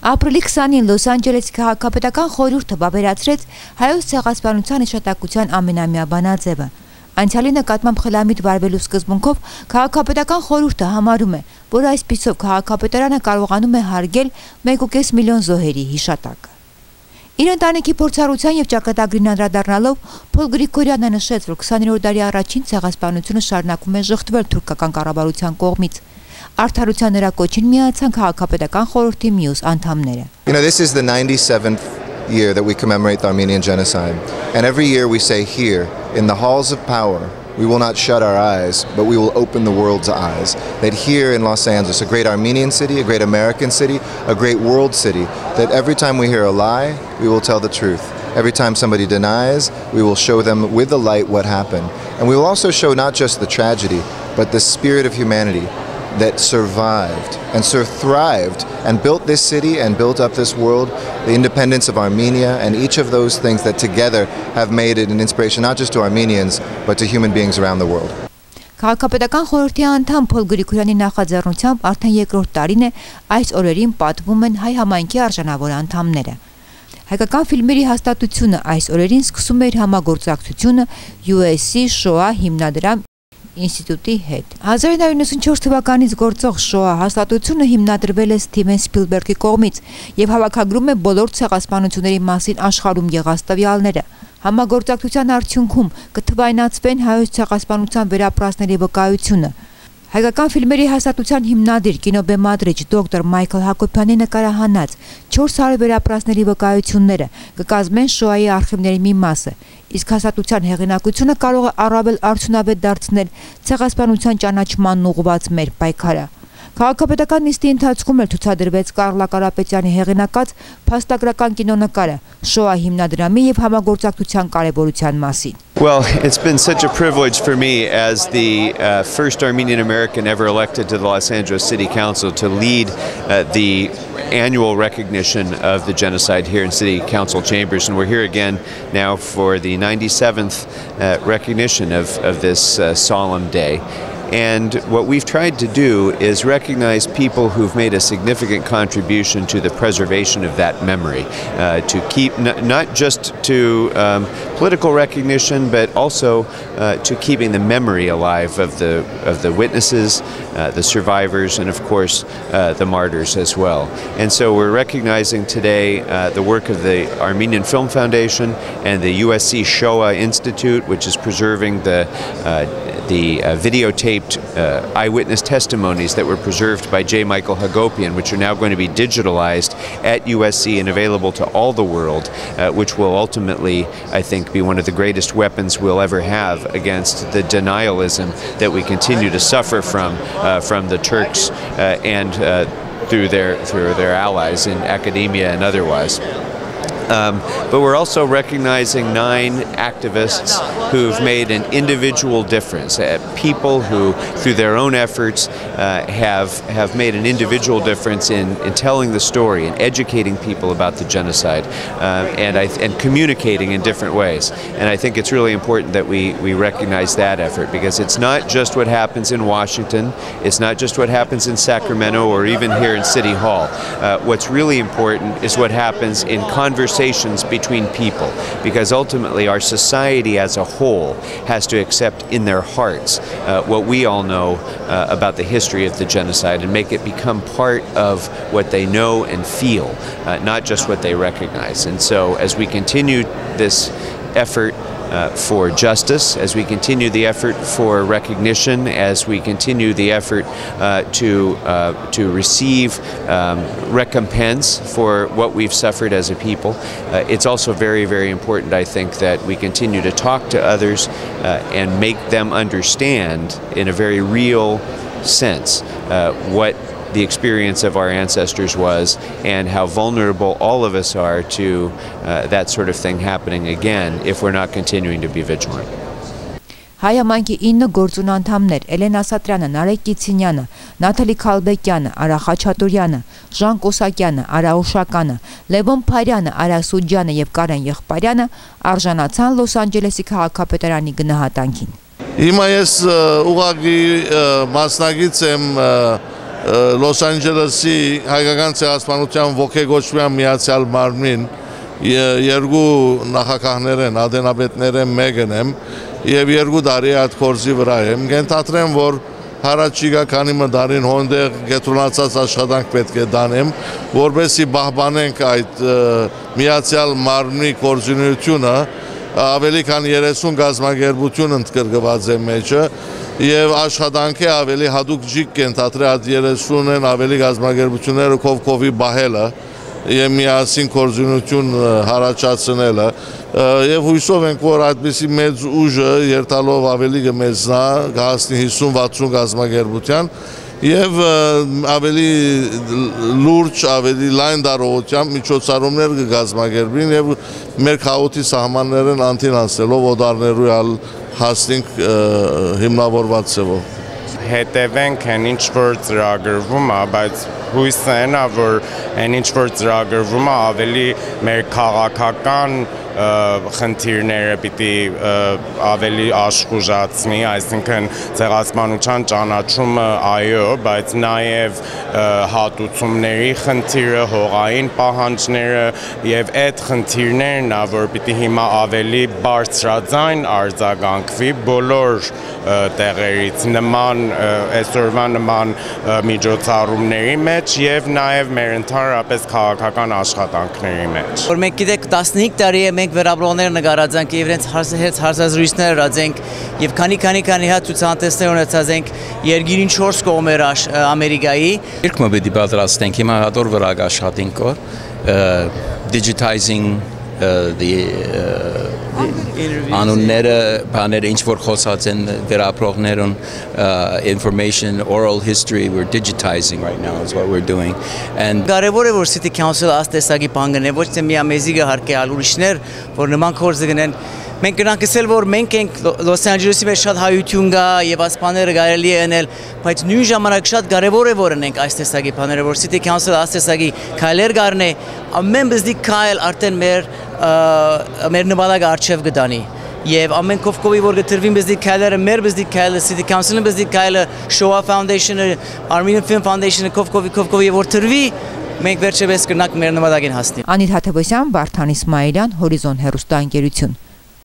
Ապրիլի 20-ին Լոս Անջելեսի քաղաքապետական խորհուրդը վավերացրեց հայոց ցեղասպանության հիշատակության ամենամյա բանաձևը։ Անցյալի նկատմամբ խելամիտ վարվելու սկզբունքով քաղաքապետական խորհուրդը համարում է, որ այսպիսով քաղաքապետարանը կարողանում է հարգել 1.5 միլիոն զոհերի հիշատակը։ Իր ընտանիքի փորձառության եւ ճակատագրին անդրադառնալով Փոլ Գրիգորյանը նշեց, որ 20-րդ դարի առաջին ցեղասպանությունը շարունակում է ժխտվել թուրքական կառավարության կողմից։ Արդարության նրա կոչին միացան քաղաքապետական խորհրդի մյուս անդամները։ This is the 97th year that we commemorate the Armenian genocide, and every year we say here in the halls of power we will not shut our eyes, but we will open the world's eyes. That here in Los Angeles, a great Armenian city, a great American city, a great world city, that every time we hear a lie, we will tell the truth. Every time somebody denies, we will show them with the light what happened. And we will also show not just the tragedy, but the spirit of humanity that survived and thrived and built this city and built up this world, the independence of Armenia, and each of those things that together have made it an inspiration not just to Armenians, but to human beings around the world. Քաղաքապետական խորհրդի անդամ Փոլ Գրիգորյանի նախաձեռնությամբ արդեն երկրորդ տարին է այս օրերին պատվում են հայ համայնքի արժանավոր անդամները։ Հայկական ֆիլմերի հաստատությունը այս օրերին սկսում է իր համագործակցությունը USC Շոա հիմնադրամ ինստիտուտի հետ։ 1994 թվականից գործող Շոա հաստատությունը հիմնադրվել է Սթիվեն Սփիլբերգի կողմից եւ հավաքագրում է բոլոր ցեղասպանությունների մասին աշխարհում եղած տվյալները։ Համագործակցության արդյունքում կթվայնացվեն հայոց ցեղասպանության վերապրածների վկայությունը։ Հայկական ֆիլմերի հաստատության հիմնադիր կինոբեմադրիչ դոկտոր Մայքլ Հակոբյանի նկարահանած 400 վերապրածների վկայությունները կկազմեն Շոայի արխիվների մի մասը, իսկ հաստատության հեղինակությունը կարող է առավել արդյունավետ դարձնել ցեղասպանության ճանաչմանն ուղղված մեր պայքարը։ Քաղաքապետական նիստի ընթացքում էլ ցուցադրվեց Կարլա Կարապետյանի հեղինակած փաստագրական կինոնկարը Շոա հիմնադրամի եւ համագործակցության կարեւորության մասին։ Well, it's been such a privilege for me as the first Armenian American ever elected to the Los Angeles City Council to lead the annual recognition of the genocide here in City Council chambers, and we're here again now for the 97th recognition of this solemn day. And what we've tried to do is recognize people who've made a significant contribution to the preservation of that memory, to keep not just to political recognition, but also to keeping the memory alive of the witnesses, the survivors, and of course the martyrs as well. And so we're recognizing today the work of the Armenian Film Foundation and the USC Shoah Institute, which is preserving the videotaped eyewitness testimonies that were preserved by J. Michael Hagopian, which are now going to be digitalized at USC and available to all the world, which will ultimately, I think, be one of the greatest weapons we'll ever have against the denialism that we continue to suffer from the Turks and through their allies in academia and otherwise. But we're also recognizing 9 activists who've made an individual difference, people who, through their own efforts, have made an individual difference in telling the story and educating people about the genocide and communicating in different ways. And I think it's really important that we recognize that effort, because it's not just what happens in Washington, it's not just what happens in Sacramento or even here in City Hall. What's really important is what happens in conversations between people, because ultimately our society as a whole has to accept in their hearts what we all know about the history of the genocide and make it become part of what they know and feel, not just what they recognize. And so as we continue this effort for justice, as we continue the effort for recognition, as we continue the effort to receive recompense for what we've suffered as a people, it's also very, very important, I think, that we continue to talk to others and make them understand in a very real sense what the experience of our ancestors was and how vulnerable all of us are to that sort of thing happening again if we're not continuing to be vigilant. Հայ համայնքի 9 գործուն անդամներ Էլենա Սատրյանը, Նարեկ Կիցինյանը, Նաթալի Քալբեկյանը, Արա Խաչատուրյանը, Ժան Կոսակյանը, Արա Ուշականը, Լևոն Փարյանը, Արա Սուջյանը եւ Կարեն Եղբարյանը արժանացան Լոս Անջելեսի քաղաքապետարանի գնահատանքին։ Հիմա ես ուղղակի մասնագիծ եմ Լոս Անջելեսի հայկական ցեղասպանության ողեգոճման միացյալ մարմին երկու նախագահներ են, ադենաբետներ են, մեկն եմ եւ 2 տարի այդ կորզի վրա եմ։ Գենթատրեմ, որ հարաճիգա քանի մդարին հոնդեղ գետրոնացած աշխատանք պետք է դանեմ, որովհետեւ պահպանենք այդ միացյալ մարմնի կորզունությունը, ավելի քան 30 գազագերբություն ընդգրկված է մեջը եւ աշխատանքի ավելի հadoop ջիկ կենտրոնի այդ 30-ն ավելի գազագերբությունները կովկովի բահելը եւ միասին կորզունություն հարաճացնելը եւ հույսով ենք, որ այդպիսի մեծ ուժը երթալով ավելի կմեծնա, կհասնի 50-60 գազագերբության եւ ավելի լուրջ, ավելի լայն դարողությամբ միջոցառումներ կգազմագերբին եւ մեր քաոթի սահմաններն անտին անցնելով օդարներու հասնենք հիմնավորված ծավով հետևենք այն ինչ որ ծրագրվում է, բայց հույսը այն է, որ այն ինչ որ ծրագրվում է ավելի մեր քաղաքական խնդիրները պիտի ավելի աշխուժացնի, այսինքն ցեղասպանության ճանաչումը այո, բայց նաև հատուցումների խնդիրը, հողային պահանջները եւ այդ խնդիրներն է, որ պիտի հիմա ավելի բարձրաձայն արձագանքվի բոլոր տեղերից նման այսօրվա նման միջոցառումների մեջ եւ նաեւ մեր ընդհանրապես քաղաքական աշխատանքների մեջ։ Որ մենք գիտեք 15 տարի է մենք վերաբրողներ նկարածանք եւ իրենց հարցազրույցներ ռածենք եւ քանի հատ ցուցանտեսներ ունեցած ենք երկիրին 4 կողմեր Ամերիկայի։ Երկմը պիտի պատրաստենք հիմա հատոր վրա աշխատենք digitizing the անունները, բաները ինչ որ խոսած են վերապրողներուն information, oral history, we're digitizing right now is what we're doing. And կարևոր է որ City Council-ը աստեսագի բան գնե, ոչ թե միա մեզիգը հարկե ալ ուրիշներ, որ նման կորձը գնեն։ Մենք գնանք ասել, որ մենք ենք Լոս Անջելեսի մեջ շատ հայություն կա եւ ասպաները կարելի է անել, բայց նույն ժամանակ շատ կարևոր է որ ունենք այս տեսակի բաները, որ City Council-ը աստեսագի քայլեր կառնե, ամեն բզդի քայլ արդեն մեր նպատակը արժև կդանի եւ ամեն կովկովի որ գտրվին բզդի քայլերը մեր բզդի քայլը City Council-ը բզդի քայլը Showa Foundation-ը Armenian Film Foundation-ը կովկովի որ տրվի մենք վերջերս կրնանք մեր նպատակին հասնի։ Անիտ Հաթեբոսյան, Վարդան Իսմայելյան, Հորիզոն հեռուստաընկերություն։